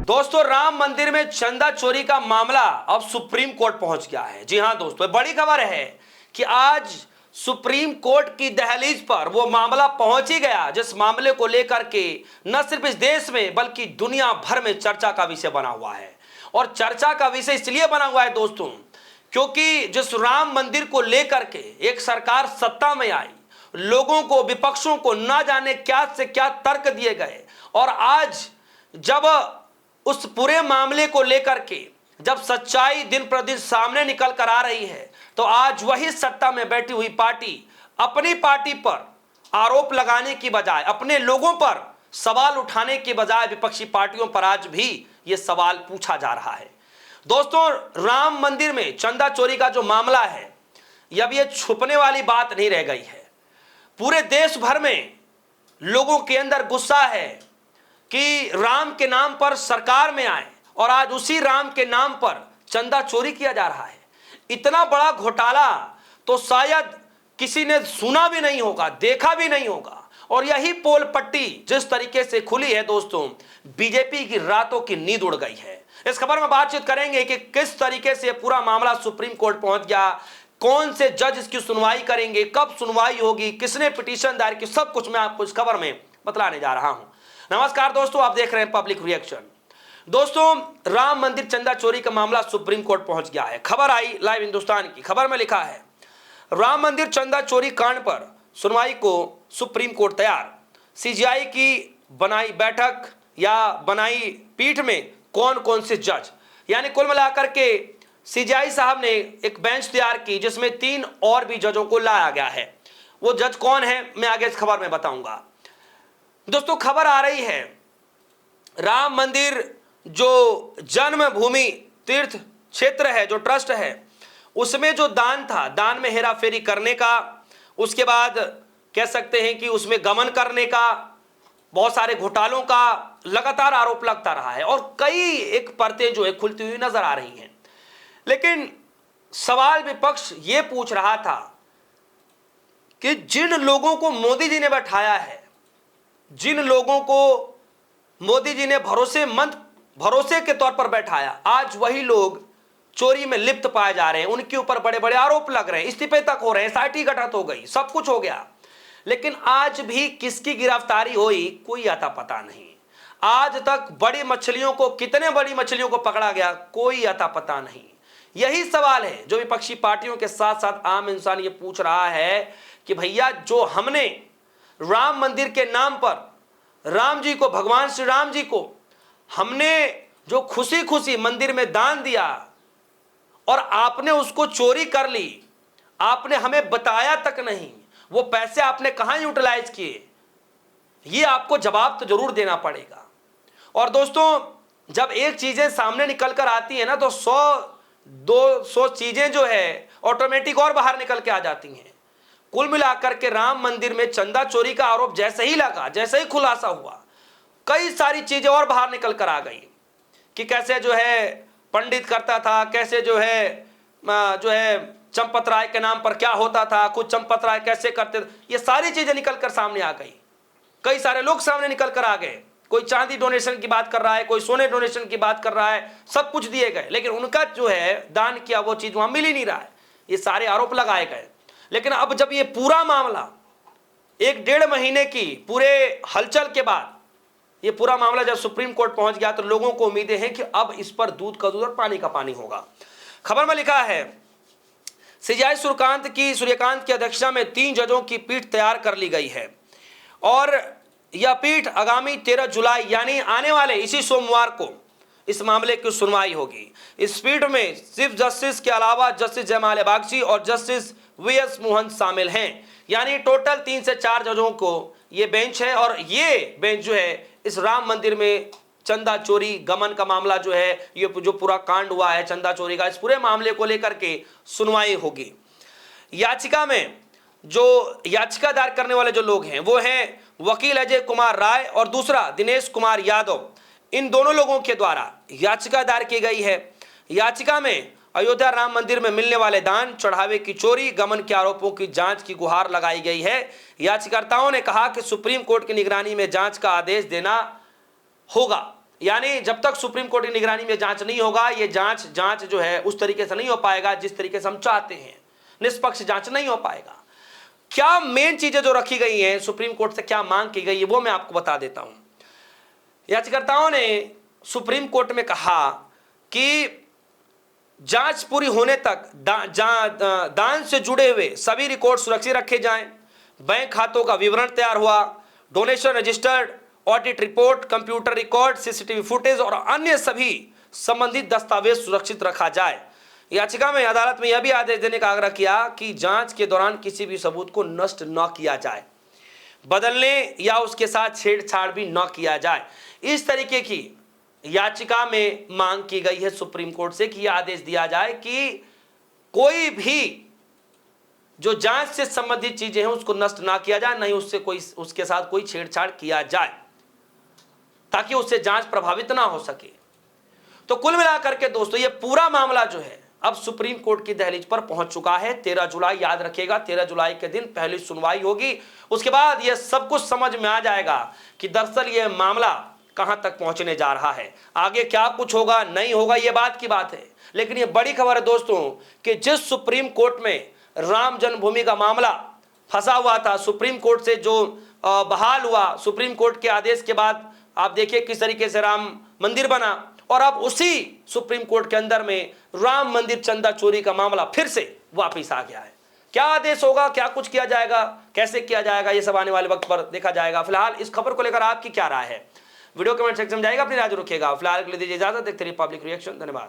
दोस्तों, राम मंदिर में चंदा चोरी का मामला अब सुप्रीम कोर्ट पहुंच गया है। जी हां दोस्तों, बड़ी खबर है कि आज सुप्रीम कोर्ट की दहलीज पर वो मामला पहुंच ही गया, जिस मामले को लेकर के न सिर्फ इस देश में बल्कि दुनिया भर में चर्चा का विषय बना हुआ है। और चर्चा का विषय इसलिए बना हुआ है दोस्तों, क्योंकि जिस राम मंदिर को लेकर के एक सरकार सत्ता में आई, लोगों को, विपक्षों को ना जाने क्या से क्या तर्क दिए गए, और आज जब उस पूरे मामले को लेकर के जब सच्चाई दिन प्रतिदिन सामने निकल कर आ रही है, तो आज वही सत्ता में बैठी हुई पार्टी अपनी पार्टी पर आरोप लगाने की बजाय, अपने लोगों पर सवाल उठाने की बजाय विपक्षी पार्टियों पर आज भी यह सवाल पूछा जा रहा है। दोस्तों, राम मंदिर में चंदा चोरी का जो मामला है, अब यह छुपने वाली बात नहीं रह गई है। पूरे देश भर में लोगों के अंदर गुस्सा है कि राम के नाम पर सरकार में आए और आज उसी राम के नाम पर चंदा चोरी किया जा रहा है। इतना बड़ा घोटाला तो शायद किसी ने सुना भी नहीं होगा, देखा भी नहीं होगा। और यही पोल पट्टी जिस तरीके से खुली है दोस्तों, बीजेपी की रातों की नींद उड़ गई है। इस खबर में बातचीत करेंगे कि किस तरीके से पूरा मामला सुप्रीम कोर्ट पहुंच गया, कौन से जज इसकी सुनवाई करेंगे, कब सुनवाई होगी, किसने पिटीशन दायर की, सब कुछ मैं आपको इस खबर में बतलाने जा रहा हूं। नमस्कार दोस्तों, आप देख रहे हैं पब्लिक रिएक्शन। दोस्तों, राम मंदिर चंदा चोरी का मामला सुप्रीम कोर्ट पहुंच गया है। खबर आई लाइव हिंदुस्तान की, खबर में लिखा है राम मंदिर चंदा चोरी कांड पर सुनवाई को सुप्रीम कोर्ट तैयार। सीजीआई की बनाई बैठक या बनाई पीठ में कौन कौन से जज, यानी कुल मिलाकर के सीजीआई साहब ने एक बेंच तैयार की जिसमें 3 और भी जजों को लाया गया है। वो जज कौन है मैं आगे इस खबर में बताऊंगा। दोस्तों, खबर आ रही है राम मंदिर जो जन्मभूमि तीर्थ क्षेत्र है, जो ट्रस्ट है, उसमें जो दान था, दान में हेराफेरी करने का, उसके बाद कह सकते हैं कि उसमें गमन करने का, बहुत सारे घोटालों का लगातार आरोप लगता रहा है और कई एक परतें जो है खुलती हुई नजर आ रही हैं। लेकिन सवाल विपक्ष ये पूछ रहा था कि जिन लोगों को मोदी जी ने बैठाया है, जिन लोगों को मोदी जी ने भरोसे के तौर पर बैठाया, आज वही लोग चोरी में लिप्त पाए जा रहे हैं। उनके ऊपर बड़े बड़े आरोप लग रहे हैं, इस्तीफे तक हो रहे हैं, एसआईटी गठित हो गई, सब कुछ हो गया। लेकिन आज भी किसकी गिरफ्तारी हुई, कोई आता पता नहीं। आज तक बड़ी मछलियों को, कितने बड़ी मछलियों को पकड़ा गया, कोई आता पता नहीं। यही सवाल है जो विपक्षी पार्टियों के साथ साथ आम इंसान ये पूछ रहा है कि भैया, जो हमने राम मंदिर के नाम पर राम जी को, भगवान श्री राम जी को हमने जो खुशी खुशी मंदिर में दान दिया और आपने उसको चोरी कर ली, आपने हमें बताया तक नहीं, वो पैसे आपने कहां यूटिलाइज किए, ये आपको जवाब तो जरूर देना पड़ेगा। और दोस्तों, जब एक चीजें सामने निकल कर आती है ना, तो 100-200 चीजें जो है ऑटोमेटिक और बाहर निकल के आ जाती हैं। कुल मिलाकर के राम मंदिर में चंदा चोरी का आरोप जैसे ही लगा, जैसे ही खुलासा हुआ, कई सारी चीजें और बाहर निकल कर आ गई कि कैसे जो है पंडित करता था, कैसे जो है चंपत राय के नाम पर क्या होता था, खुद चंपत राय कैसे करते थे, ये सारी चीजें निकल कर सामने आ गई। कई सारे लोग सामने निकल कर आ गए, कोई चांदी डोनेशन की बात कर रहा है, कोई सोने डोनेशन की बात कर रहा है, सब कुछ दिए गए, लेकिन उनका जो है दान किया वो चीज वहां मिल ही नहीं रहा है। ये सारे आरोप लगाए गए। लेकिन अब जब ये पूरा मामला 1-1.5 महीने की पूरे हलचल के बाद ये पूरा मामला जब सुप्रीम कोर्ट पहुंच गया, तो लोगों को उम्मीदें हैं कि अब इस पर दूध का दूध और पानी का पानी होगा। खबर में लिखा है सीजीआई सूर्यकांत की अध्यक्षता में 3 जजों की पीठ तैयार कर ली गई है और यह पीठ आगामी 13 जुलाई यानी आने वाले इसी सोमवार को इस मामले की सुनवाई होगी। इस पीठ में चीफ जस्टिस के अलावा जस्टिस जयमाल्या बागची और जस्टिस वीएस मोहन शामिल हैं, यानी टोटल 3 से 4 जजों को ये बेंच है। और ये बेंच जो है इस राम मंदिर में चंदा चोरी गमन का मामला जो है, ये जो पूरा कांड हुआ है चंदा चोरी का, इस पूरे मामले को लेकर के सुनवाई होगी। याचिका में जो याचिका दायर करने वाले जो लोग हैं वो हैं वकील अजय कुमार राय और दूसरा दिनेश कुमार यादव। इन दोनों लोगों के द्वारा याचिका दायर की गई है। याचिका में अयोध्या राम मंदिर में मिलने वाले दान, चढ़ावे की चोरी, गमन के आरोपों की जांच की गुहार लगाई गई है। याचिकाकर्ताओं ने कहा कि सुप्रीम कोर्ट की निगरानी में जांच का आदेश देना होगा। यानी जब तक सुप्रीम कोर्ट की निगरानी में जांच नहीं होगा, ये जांच जो है उस तरीके से नहीं हो पाएगा जिस तरीके से हम चाहते हैं। निष्पक्ष जांच नहीं हो पाएगा। क्या मेन चीजें जो रखी गई हैं, सुप्रीम कोर्ट से क्या मांग की गई है, वो मैं आपको बता देता हूं। याचिकाकर्ताओं ने सुप्रीम कोर्ट में कहा कि जांच पूरी होने तक दान से जुड़े हुए सभी रिकॉर्ड सुरक्षित रखे जाएं, बैंक खातों का विवरण तैयार हुआ, donation registered, audit report, computer record, CCTV footage और अन्य सभी संबंधित दस्तावेज सुरक्षित रखा जाए। याचिका में अदालत में यह भी आदेश देने का आग्रह किया कि जांच के दौरान किसी भी सबूत को नष्ट न किया जाए, बदलने या उसके साथ छेड़छाड़ भी न किया जाए। इस तरीके की याचिका में मांग की गई है सुप्रीम कोर्ट से कि यह आदेश दिया जाए कि कोई भी जो जांच से संबंधित चीजें हैं उसको नष्ट ना किया जाए, नहीं उसके साथ कोई छेड़छाड़ किया जाए, ताकि उससे जांच प्रभावित ना हो सके। तो कुल मिलाकर के दोस्तों ये पूरा मामला जो है अब सुप्रीम कोर्ट की दहलीज पर पहुंच चुका है। 13 जुलाई याद रखिएगा, 13 जुलाई के दिन पहली सुनवाई होगी। उसके बाद यह सब कुछ समझ में आ जाएगा कि दरअसल यह मामला कहां तक पहुंचने जा रहा है, आगे क्या कुछ होगा नहीं होगा, यह बात की बात है। लेकिन यह बड़ी खबर है दोस्तों कि जिस सुप्रीम कोर्ट में राम जन्मभूमि का मामला फंसा हुआ था, सुप्रीम कोर्ट से जो बहाल हुआ, सुप्रीम कोर्ट के आदेश के बाद आप देखिए किस तरीके से राम मंदिर बना, और अब उसी सुप्रीम कोर्ट के अंदर में राम मंदिर चंदा चोरी का मामला फिर से वापस आ गया है। क्या आदेश होगा, क्या कुछ किया जाएगा, कैसे किया जाएगा, ये सब आने वाले वक्त पर देखा जाएगा। फिलहाल इस खबर को लेकर आपकी क्या राय है, वीडियो कमेंट सेक्शन में जाएगा, अपनी राय रखिएगा। फिलहाल के लिए दीजिए इजाजत, देखते रहिए पब्लिक रिएक्शन। धन्यवाद।